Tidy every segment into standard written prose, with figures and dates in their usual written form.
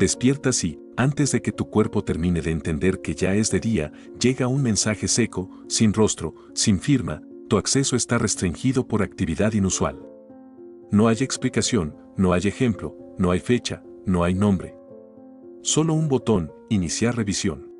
Despiertas y, antes de que tu cuerpo termine de entender que ya es de día, llega un mensaje seco, sin rostro, sin firma, tu acceso está restringido por actividad inusual. No hay explicación, no hay ejemplo, no hay fecha, no hay nombre. Solo un botón, iniciar revisión.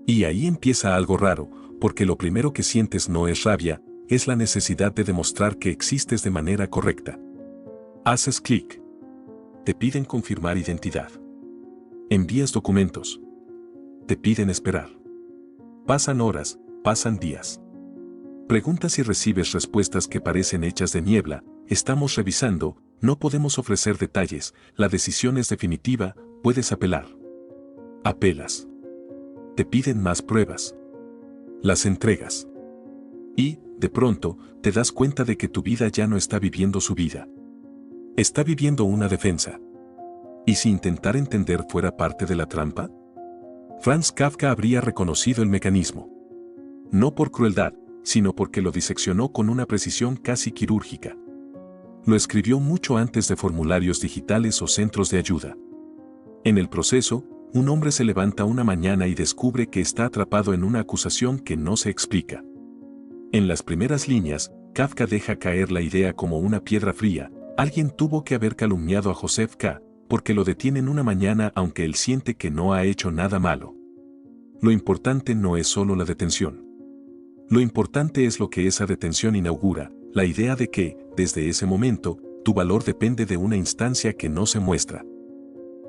Y ahí empieza algo raro, porque lo primero que sientes no es rabia, es la necesidad de demostrar que existes de manera correcta. Haces clic. Te piden confirmar identidad. Envías documentos. Te piden esperar. Pasan horas, pasan días. Preguntas y recibes respuestas que parecen hechas de niebla. Estamos revisando, no podemos ofrecer detalles, la decisión es definitiva, puedes apelar. Apelas. Te piden más pruebas. Las entregas. Y, de pronto, te das cuenta de que tu vida ya no está viviendo su vida. Está viviendo una defensa. ¿Y si intentar entender fuera parte de la trampa? Franz Kafka habría reconocido el mecanismo. No por crueldad, sino porque lo diseccionó con una precisión casi quirúrgica. Lo escribió mucho antes de formularios digitales o centros de ayuda. En el proceso, un hombre se levanta una mañana y descubre que está atrapado en una acusación que no se explica. En las primeras líneas, Kafka deja caer la idea como una piedra fría: alguien tuvo que haber calumniado a Joseph K., porque lo detienen una mañana aunque él siente que no ha hecho nada malo. Lo importante no es solo la detención. Lo importante es lo que esa detención inaugura, la idea de que, desde ese momento, tu valor depende de una instancia que no se muestra.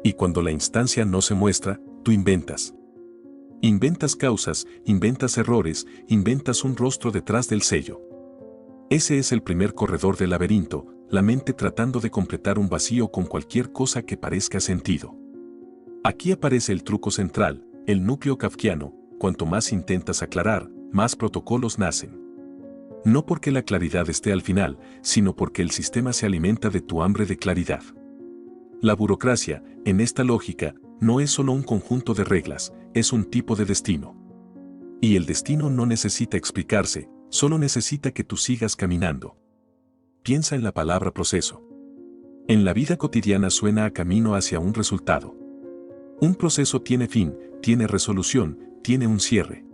Y cuando la instancia no se muestra, tú inventas. Inventas causas, inventas errores, inventas un rostro detrás del sello. Ese es el primer corredor del laberinto, la mente tratando de completar un vacío con cualquier cosa que parezca sentido. Aquí aparece el truco central, el núcleo kafkiano: cuanto más intentas aclarar, más protocolos nacen. No porque la claridad esté al final, sino porque el sistema se alimenta de tu hambre de claridad. La burocracia, en esta lógica, no es solo un conjunto de reglas, es un tipo de destino. Y el destino no necesita explicarse, solo necesita que tú sigas caminando. Piensa en la palabra proceso. En la vida cotidiana suena a camino hacia un resultado. Un proceso tiene fin, tiene resolución, tiene un cierre.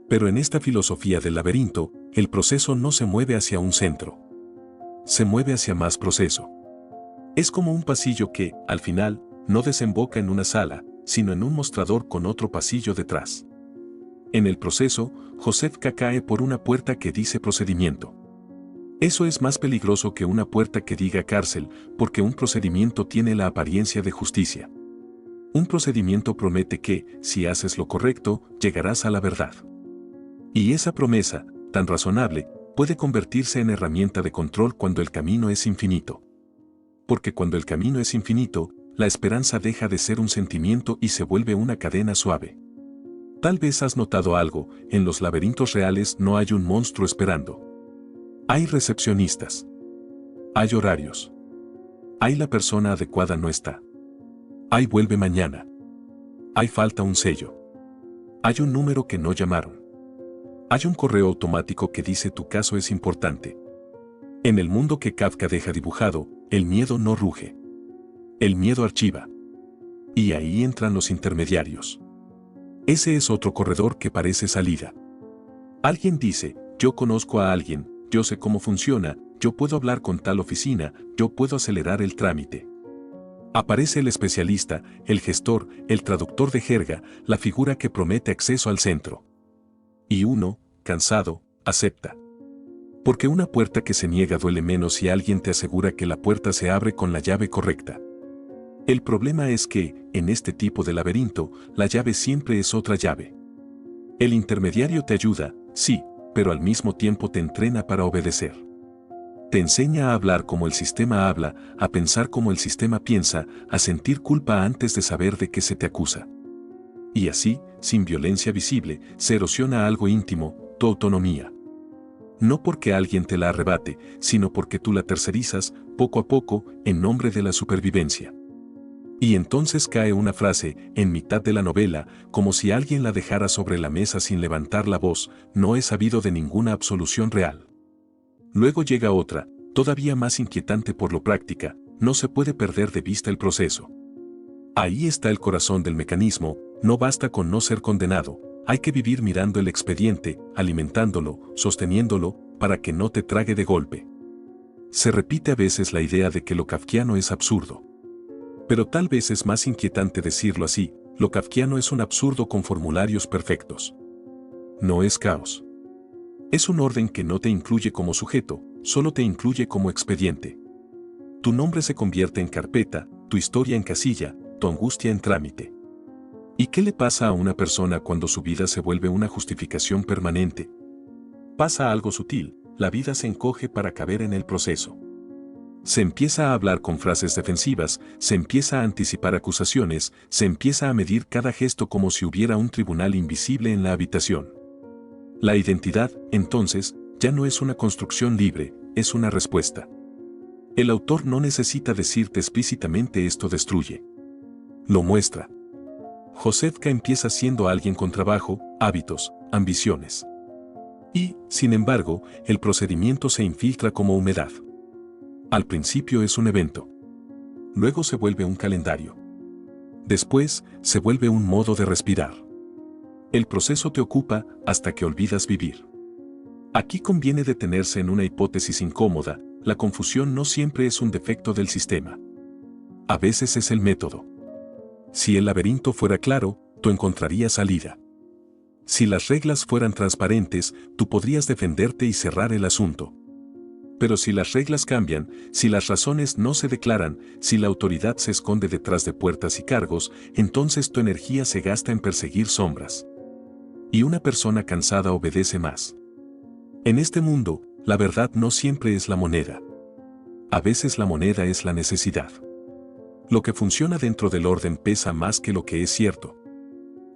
Pero en esta filosofía del laberinto, el proceso no se mueve hacia un centro. Se mueve hacia más proceso. Es como un pasillo que, al final, no desemboca en una sala, sino en un mostrador con otro pasillo detrás. En el proceso, Joseph K. cae por una puerta que dice procedimiento. Eso es más peligroso que una puerta que diga cárcel, porque un procedimiento tiene la apariencia de justicia. Un procedimiento promete que, si haces lo correcto, llegarás a la verdad. Y esa promesa, tan razonable, puede convertirse en herramienta de control cuando el camino es infinito. Porque cuando el camino es infinito, la esperanza deja de ser un sentimiento y se vuelve una cadena suave. Tal vez has notado algo: en los laberintos reales no hay un monstruo esperando. Hay recepcionistas. Hay horarios. Hay la persona adecuada no está. Hay vuelve mañana. Hay falta un sello. Hay un número que no llamaron. Hay un correo automático que dice tu caso es importante. En el mundo que Kafka deja dibujado, el miedo no ruge. El miedo archiva. Y ahí entran los intermediarios. Ese es otro corredor que parece salida. Alguien dice: yo conozco a alguien, yo sé cómo funciona, yo puedo hablar con tal oficina, yo puedo acelerar el trámite. Aparece el especialista, el gestor, el traductor de jerga, la figura que promete acceso al centro. Y uno, cansado, acepta. Porque una puerta que se niega duele menos si alguien te asegura que la puerta se abre con la llave correcta. El problema es que, en este tipo de laberinto, la llave siempre es otra llave. El intermediario te ayuda, sí, pero al mismo tiempo te entrena para obedecer. Te enseña a hablar como el sistema habla, a pensar como el sistema piensa, a sentir culpa antes de saber de qué se te acusa. Y así, sin violencia visible, se erosiona algo íntimo, tu autonomía. No porque alguien te la arrebate, sino porque tú la tercerizas, poco a poco, en nombre de la supervivencia. Y entonces cae una frase, en mitad de la novela, como si alguien la dejara sobre la mesa sin levantar la voz: no he sabido de ninguna absolución real. Luego llega otra, todavía más inquietante por lo práctica: no se puede perder de vista el proceso. Ahí está el corazón del mecanismo, no basta con no ser condenado, hay que vivir mirando el expediente, alimentándolo, sosteniéndolo, para que no te trague de golpe. Se repite a veces la idea de que lo kafkiano es absurdo. Pero tal vez es más inquietante decirlo así, lo kafkiano es un absurdo con formularios perfectos. No es caos. Es un orden que no te incluye como sujeto, solo te incluye como expediente. Tu nombre se convierte en carpeta, tu historia en casilla, tu angustia en trámite. ¿Y qué le pasa a una persona cuando su vida se vuelve una justificación permanente? Pasa algo sutil, la vida se encoge para caber en el proceso. Se empieza a hablar con frases defensivas, se empieza a anticipar acusaciones, se empieza a medir cada gesto como si hubiera un tribunal invisible en la habitación. La identidad, entonces, ya no es una construcción libre, es una respuesta. El autor no necesita decirte explícitamente esto destruye. Lo muestra. Josephka empieza siendo alguien con trabajo, hábitos, ambiciones. Y, sin embargo, el procedimiento se infiltra como humedad. Al principio es un evento. Luego se vuelve un calendario. Después, se vuelve un modo de respirar. El proceso te ocupa hasta que olvidas vivir. Aquí conviene detenerse en una hipótesis incómoda, la confusión no siempre es un defecto del sistema. A veces es el método. Si el laberinto fuera claro, tú encontrarías salida. Si las reglas fueran transparentes, tú podrías defenderte y cerrar el asunto. Pero si las reglas cambian, si las razones no se declaran, si la autoridad se esconde detrás de puertas y cargos, entonces tu energía se gasta en perseguir sombras. Y una persona cansada obedece más. En este mundo, la verdad no siempre es la moneda. A veces la moneda es la necesidad. Lo que funciona dentro del orden pesa más que lo que es cierto.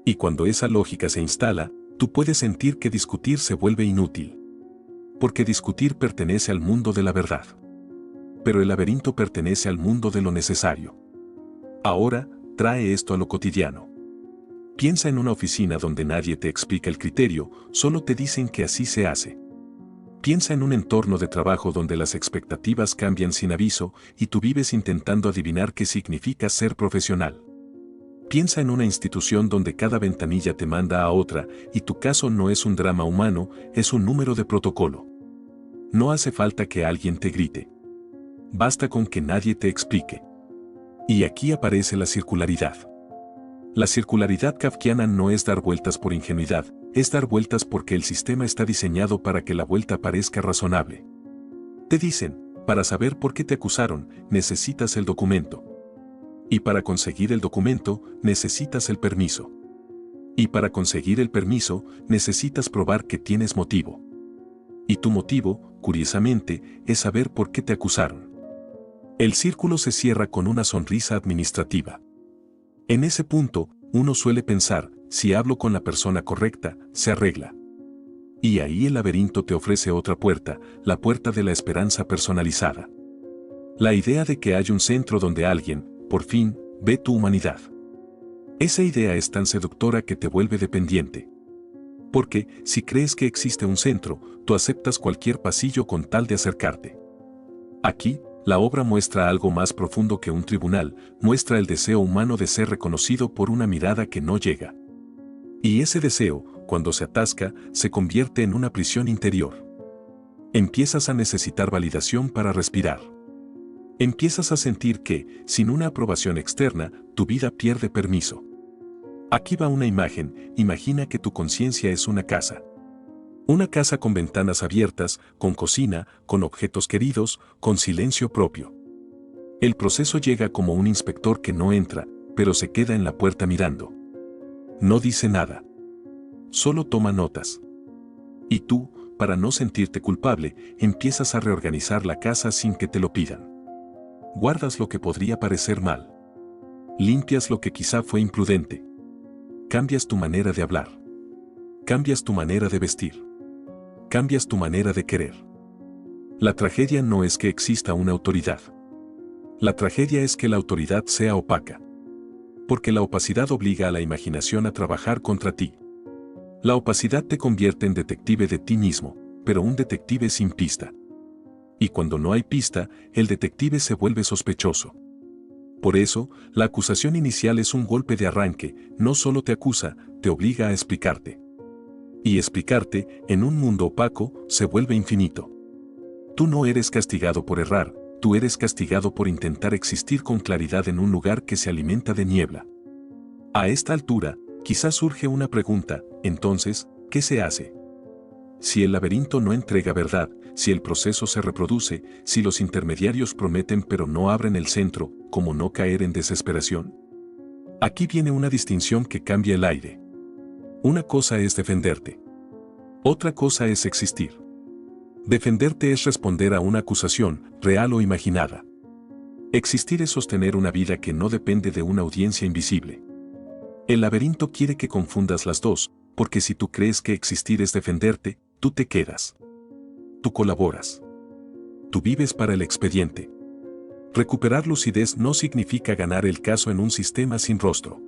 Y cuando esa lógica se instala, tú puedes sentir que discutir se vuelve inútil. Porque discutir pertenece al mundo de la verdad. Pero el laberinto pertenece al mundo de lo necesario. Ahora, trae esto a lo cotidiano. Piensa en una oficina donde nadie te explica el criterio, solo te dicen que así se hace. Piensa en un entorno de trabajo donde las expectativas cambian sin aviso y tú vives intentando adivinar qué significa ser profesional. Piensa en una institución donde cada ventanilla te manda a otra y tu caso no es un drama humano, es un número de protocolo. No hace falta que alguien te grite. Basta con que nadie te explique. Y aquí aparece la circularidad. La circularidad kafkiana no es dar vueltas por ingenuidad, es dar vueltas porque el sistema está diseñado para que la vuelta parezca razonable. Te dicen, para saber por qué te acusaron, necesitas el documento. Y para conseguir el documento, necesitas el permiso. Y para conseguir el permiso, necesitas probar que tienes motivo. Y tu motivo, curiosamente, es saber por qué te acusaron. El círculo se cierra con una sonrisa administrativa. En ese punto, uno suele pensar, si hablo con la persona correcta, se arregla. Y ahí el laberinto te ofrece otra puerta, la puerta de la esperanza personalizada. La idea de que hay un centro donde alguien, por fin, ve tu humanidad. Esa idea es tan seductora que te vuelve dependiente. Porque, si crees que existe un centro, tú aceptas cualquier pasillo con tal de acercarte. Aquí, la obra muestra algo más profundo que un tribunal, muestra el deseo humano de ser reconocido por una mirada que no llega. Y ese deseo, cuando se atasca, se convierte en una prisión interior. Empiezas a necesitar validación para respirar. Empiezas a sentir que, sin una aprobación externa, tu vida pierde permiso. Aquí va una imagen, imagina que tu conciencia es una casa. Una casa con ventanas abiertas, con cocina, con objetos queridos, con silencio propio. El proceso llega como un inspector que no entra, pero se queda en la puerta mirando. No dice nada. Solo toma notas. Y tú, para no sentirte culpable, empiezas a reorganizar la casa sin que te lo pidan. Guardas lo que podría parecer mal. Limpias lo que quizá fue imprudente. Cambias tu manera de hablar. Cambias tu manera de vestir. Cambias tu manera de querer. La tragedia no es que exista una autoridad. La tragedia es que la autoridad sea opaca. Porque la opacidad obliga a la imaginación a trabajar contra ti. La opacidad te convierte en detective de ti mismo, pero un detective sin pista. Y cuando no hay pista, el detective se vuelve sospechoso. Por eso, la acusación inicial es un golpe de arranque, no solo te acusa, te obliga a explicarte. Y explicarte, en un mundo opaco, se vuelve infinito. Tú no eres castigado por errar, tú eres castigado por intentar existir con claridad en un lugar que se alimenta de niebla. A esta altura, quizás surge una pregunta, entonces, ¿qué se hace? Si el laberinto no entrega verdad, si el proceso se reproduce, si los intermediarios prometen pero no abren el centro, ¿cómo no caer en desesperación? Aquí viene una distinción que cambia el aire. Una cosa es defenderte. Otra cosa es existir. Defenderte es responder a una acusación, real o imaginada. Existir es sostener una vida que no depende de una audiencia invisible. El laberinto quiere que confundas las dos, porque si tú crees que existir es defenderte, tú te quedas. Tú colaboras. Tú vives para el expediente. Recuperar lucidez no significa ganar el caso en un sistema sin rostro.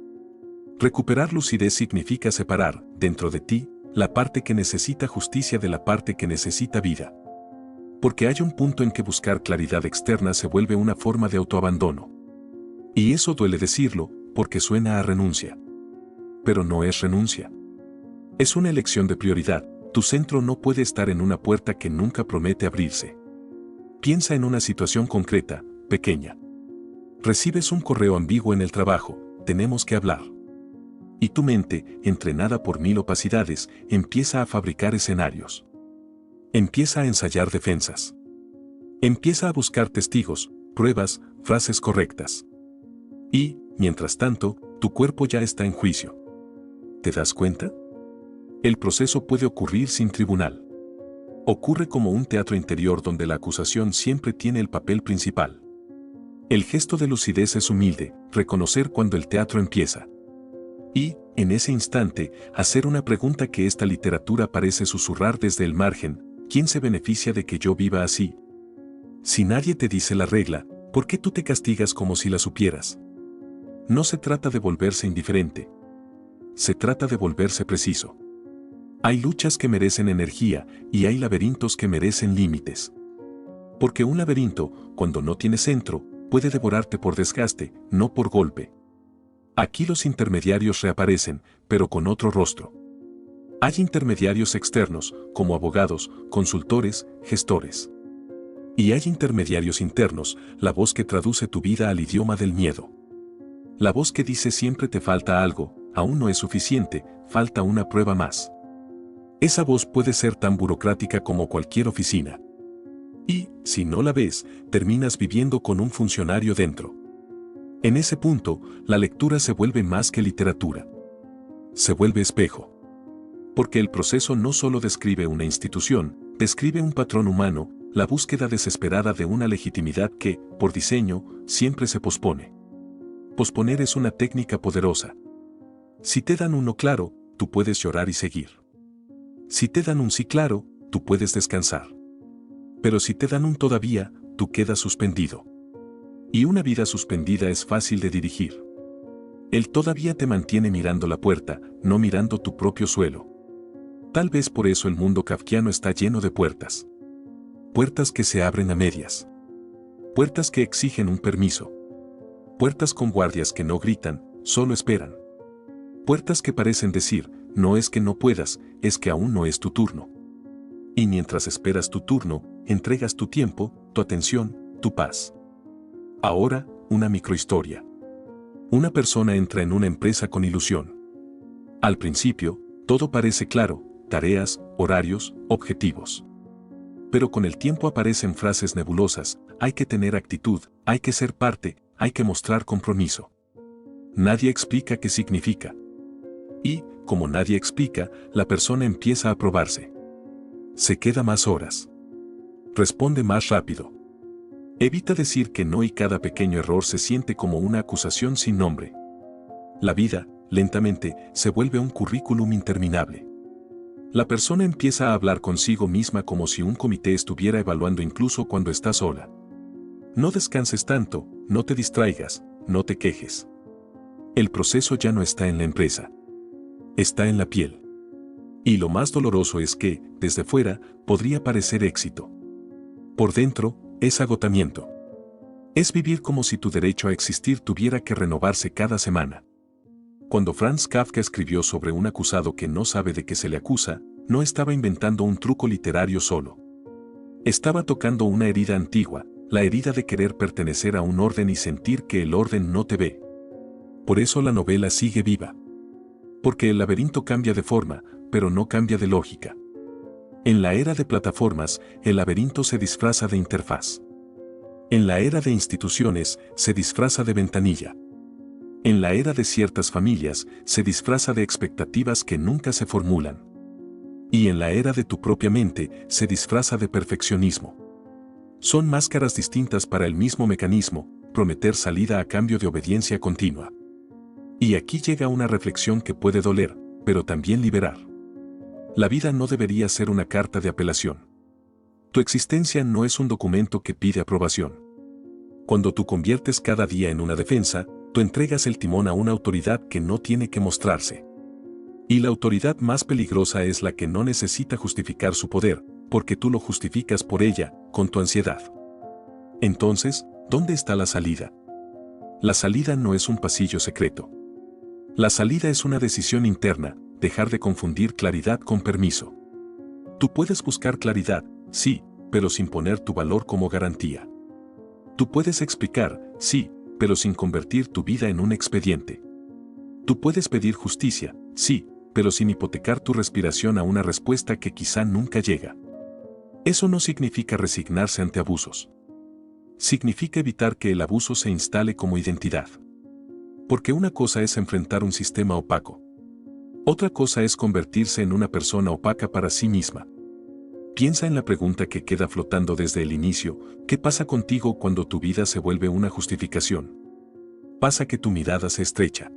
Recuperar lucidez significa separar, dentro de ti, la parte que necesita justicia de la parte que necesita vida. Porque hay un punto en que buscar claridad externa se vuelve una forma de autoabandono. Y eso duele decirlo, porque suena a renuncia. Pero no es renuncia. Es una elección de prioridad. Tu centro no puede estar en una puerta que nunca promete abrirse. Piensa en una situación concreta, pequeña. Recibes un correo ambiguo en el trabajo, tenemos que hablar. Y tu mente, entrenada por 1000 opacidades, empieza a fabricar escenarios. Empieza a ensayar defensas. Empieza a buscar testigos, pruebas, frases correctas. Y, mientras tanto, tu cuerpo ya está en juicio. ¿Te das cuenta? El proceso puede ocurrir sin tribunal. Ocurre como un teatro interior donde la acusación siempre tiene el papel principal. El gesto de lucidez es humilde, reconocer cuando el teatro empieza. Y, en ese instante, hacer una pregunta que esta literatura parece susurrar desde el margen: ¿quién se beneficia de que yo viva así? Si nadie te dice la regla, ¿por qué tú te castigas como si la supieras? No se trata de volverse indiferente. Se trata de volverse preciso. Hay luchas que merecen energía y hay laberintos que merecen límites. Porque un laberinto, cuando no tiene centro, puede devorarte por desgaste, no por golpe. Aquí los intermediarios reaparecen, pero con otro rostro. Hay intermediarios externos, como abogados, consultores, gestores. Y hay intermediarios internos, la voz que traduce tu vida al idioma del miedo. La voz que dice siempre te falta algo, aún no es suficiente, falta una prueba más. Esa voz puede ser tan burocrática como cualquier oficina. Y, si no la ves, terminas viviendo con un funcionario dentro. En ese punto, la lectura se vuelve más que literatura. Se vuelve espejo. Porque el proceso no solo describe una institución, describe un patrón humano, la búsqueda desesperada de una legitimidad que, por diseño, siempre se pospone. Posponer es una técnica poderosa. Si te dan un no claro, tú puedes llorar y seguir. Si te dan un sí claro, tú puedes descansar. Pero si te dan un todavía, tú quedas suspendido. Y una vida suspendida es fácil de dirigir. El todavía te mantiene mirando la puerta, no mirando tu propio suelo. Tal vez por eso el mundo kafkiano está lleno de puertas. Puertas que se abren a medias. Puertas que exigen un permiso. Puertas con guardias que no gritan, solo esperan. Puertas que parecen decir: no es que no puedas, es que aún no es tu turno. Y mientras esperas tu turno, entregas tu tiempo, tu atención, tu paz. Ahora, una microhistoria. Una persona entra en una empresa con ilusión. Al principio, todo parece claro: tareas, horarios, objetivos. Pero con el tiempo aparecen frases nebulosas: hay que tener actitud, hay que ser parte, hay que mostrar compromiso. Nadie explica qué significa. Y, como nadie explica, la persona empieza a probarse. Se queda más horas. Responde más rápido. Evita decir que no y cada pequeño error se siente como una acusación sin nombre. La vida, lentamente, se vuelve un currículum interminable. La persona empieza a hablar consigo misma como si un comité estuviera evaluando incluso cuando está sola. No descanses tanto, no te distraigas, no te quejes. El proceso ya no está en la empresa. Está en la piel. Y lo más doloroso es que, desde fuera, podría parecer éxito. Por dentro, es agotamiento. Es vivir como si tu derecho a existir tuviera que renovarse cada semana. Cuando Franz Kafka escribió sobre un acusado que no sabe de qué se le acusa, no estaba inventando un truco literario solo. Estaba tocando una herida antigua, la herida de querer pertenecer a un orden y sentir que el orden no te ve. Por eso la novela sigue viva. Porque el laberinto cambia de forma, pero no cambia de lógica. En la era de plataformas, el laberinto se disfraza de interfaz. En la era de instituciones, se disfraza de ventanilla. En la era de ciertas familias, se disfraza de expectativas que nunca se formulan. Y en la era de tu propia mente, se disfraza de perfeccionismo. Son máscaras distintas para el mismo mecanismo, prometer salida a cambio de obediencia continua. Y aquí llega una reflexión que puede doler, pero también liberar. La vida no debería ser una carta de apelación. Tu existencia no es un documento que pide aprobación. Cuando tú conviertes cada día en una defensa, tú entregas el timón a una autoridad que no tiene que mostrarse. Y la autoridad más peligrosa es la que no necesita justificar su poder, porque tú lo justificas por ella, con tu ansiedad. Entonces, ¿dónde está la salida? La salida no es un pasillo secreto. La salida es una decisión interna, dejar de confundir claridad con permiso. Tú puedes buscar claridad, sí, pero sin poner tu valor como garantía. Tú puedes explicar, sí, pero sin convertir tu vida en un expediente. Tú puedes pedir justicia, sí, pero sin hipotecar tu respiración a una respuesta que quizá nunca llega. Eso no significa resignarse ante abusos. Significa evitar que el abuso se instale como identidad. Porque una cosa es enfrentar un sistema opaco. Otra cosa es convertirse en una persona opaca para sí misma. Piensa en la pregunta que queda flotando desde el inicio: ¿qué pasa contigo cuando tu vida se vuelve una justificación? Pasa que tu mirada se estrecha.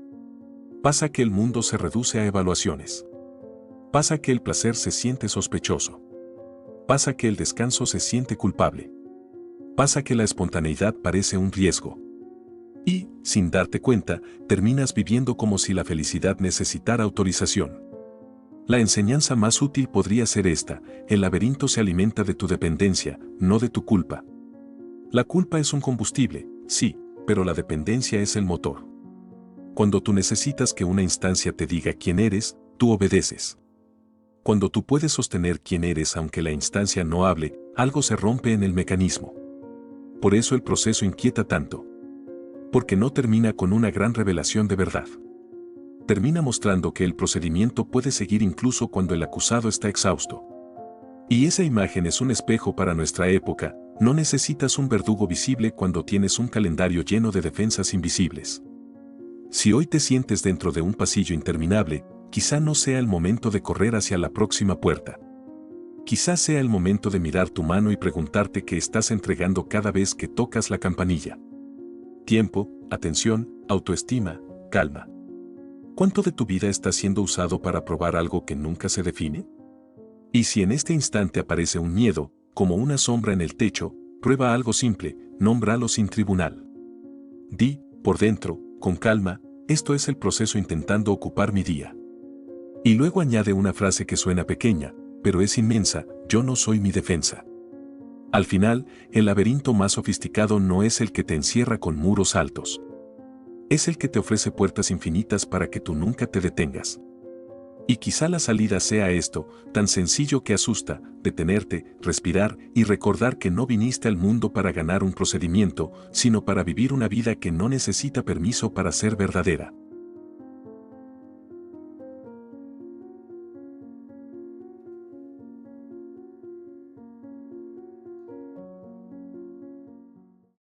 Pasa que el mundo se reduce a evaluaciones. Pasa que el placer se siente sospechoso. Pasa que el descanso se siente culpable. Pasa que la espontaneidad parece un riesgo. Y, sin darte cuenta, terminas viviendo como si la felicidad necesitara autorización. La enseñanza más útil podría ser esta: el laberinto se alimenta de tu dependencia, no de tu culpa. La culpa es un combustible, sí, pero la dependencia es el motor. Cuando tú necesitas que una instancia te diga quién eres, tú obedeces. Cuando tú puedes sostener quién eres aunque la instancia no hable, algo se rompe en el mecanismo. Por eso el proceso inquieta tanto. Porque no termina con una gran revelación de verdad. Termina mostrando que el procedimiento puede seguir incluso cuando el acusado está exhausto. Y esa imagen es un espejo para nuestra época. No necesitas un verdugo visible cuando tienes un calendario lleno de defensas invisibles. Si hoy te sientes dentro de un pasillo interminable, quizá no sea el momento de correr hacia la próxima puerta. Quizá sea el momento de mirar tu mano y preguntarte qué estás entregando cada vez que tocas la campanilla. Tiempo, atención, autoestima, calma. ¿Cuánto de tu vida está siendo usado para probar algo que nunca se define? Y si en este instante aparece un miedo, como una sombra en el techo, prueba algo simple: nómbralo sin tribunal. Di, por dentro, con calma: esto es el proceso intentando ocupar mi día. Y luego añade una frase que suena pequeña, pero es inmensa: yo no soy mi defensa. Al final, el laberinto más sofisticado no es el que te encierra con muros altos. Es el que te ofrece puertas infinitas para que tú nunca te detengas. Y quizá la salida sea esto, tan sencillo que asusta: detenerte, respirar y recordar que no viniste al mundo para ganar un procedimiento, sino para vivir una vida que no necesita permiso para ser verdadera.